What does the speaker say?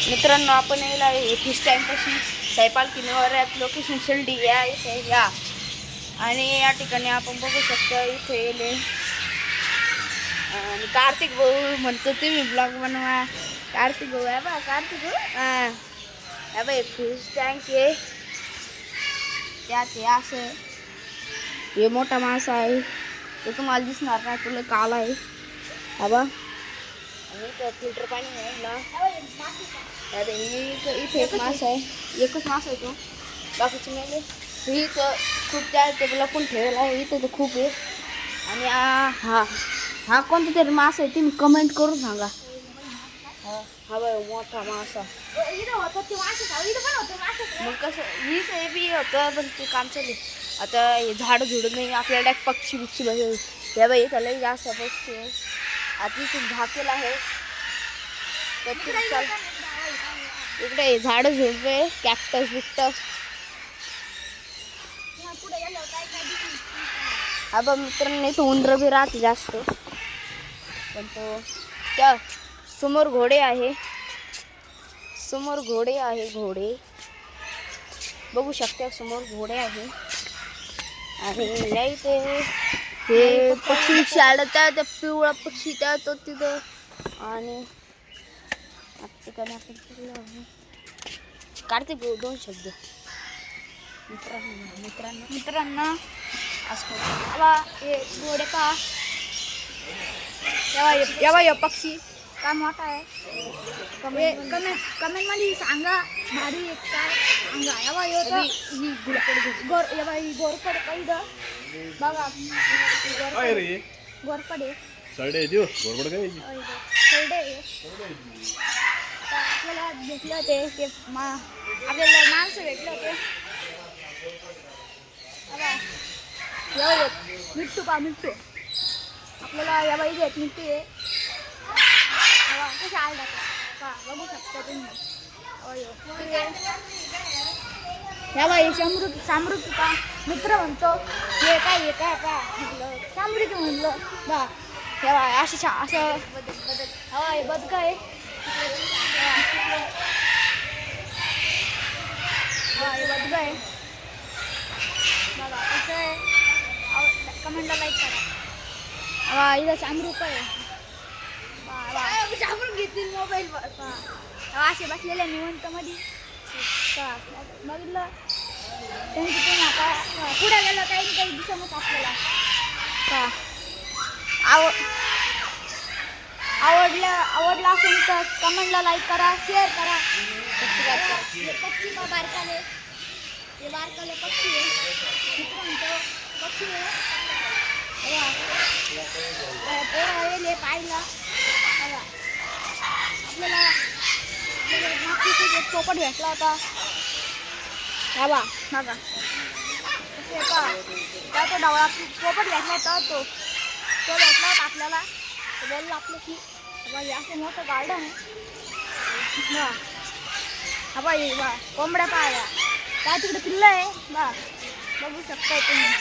मित्रांनो, आपण यायला आहे फिश टँकपासून सैपाल किनाऱ्यात लोकेशन शिर्डी या इथे या. आणि या ठिकाणी आपण बघू शकता इथे येले आणि कार्तिक भाऊ म्हणतो तुम्ही ब्लॉग बनवा. कार्तिक भाऊ आहे बा, कार्तिक भाऊ या बाई फिश टँक आहे त्यात हे असं हे मोठा मासा आहे तो तुम्हाला दिसणार नाही, तुला काला आहे हा बा. आणि इथं फिल्टर पाणी आहे ना, इथे एक मासा आहे, एकच मासा आहे तो, बाकीचे मेले. इथं खूप त्या टेबल पण ठेवला आहे, इथं तर खूप आहे. आणि हा कोणता तरी मासा आहे तुम्ही कमेंट करून सांगा. हा बाय मोठा मासा मग कसं इथं बी होतं पण ते काम चालू आता. हे झाडं झुडं नाही आपल्याला डायरेक्ट पक्षी बिक्षी बघेल त्या बाई त्याला जास्त पक्षी आहे. आता खूप झाकेला आहे तर इकडे झाडं झुडपे कॅक्टस बिक्टस. हा बा मित्रांनो, इथं उंदर बी राहते जास्त पण तो त्या समोर घोडे आहे, समोर घोडे आहे, घोडे बघू शकता समोर घोडे आहे. आणि इथे हे पक्षी शाळेत त्या पिवळा पक्षी त्या तो तिथं. आणि ठिकाणी आपण कार्तिक भाऊ दोन शब्द मित्रांनो असं हे घोडे पहा तेव्हा हे पक्षी काय मोठा आहे. कमेंट मध्ये सांगा भारी एक काय सांगा. यावा ही गोरपड पहिलं बघा गोरपड सरडे देऊ गोरपड काय सरडे आपल्याला भेटले होते ते आपल्याला माणसं भेटले होते. मिट्टू पा मिट्टू आपल्याला या बाई घेत मिट्टू आहे कसे आले का बघू शकता तुम्ही. या बाई सामृती का मित्र म्हणतो हे काय का म्हटलं सामृती म्हणलं बा. हे बाय असं हवा बदक आहे बदक आहे बघा कसं आहे. कमेंटला लाईक करा. इथं चामरूप आहे चामरूप घेतील मोबाईलवर असे बसलेल्या निवंत मध्ये बघितलं त्यांची तुम्ही आता पुढे गेलं काही दिसतच आपल्याला का. आवडला असेल तर कमेंटला लाईक करा, शेअर करा, सबस्क्राईब करा. पक्षी बारकाले हे बारकाले पक्षी आहे मित्र म्हणतो पक्षी आहे पाहिला आपल्याला पोपट भेटला होता हा बा बघा काय तो डावळा पोपट भेटला होता तो भेटला होता आपल्याला. बोललो आपलं की बाई असं मोठं गार्डन आहे हा बाई बा कोंबड्या पाहिल्या काय तिकडे पिल्लं आहे बा बघू शकता तुम्ही.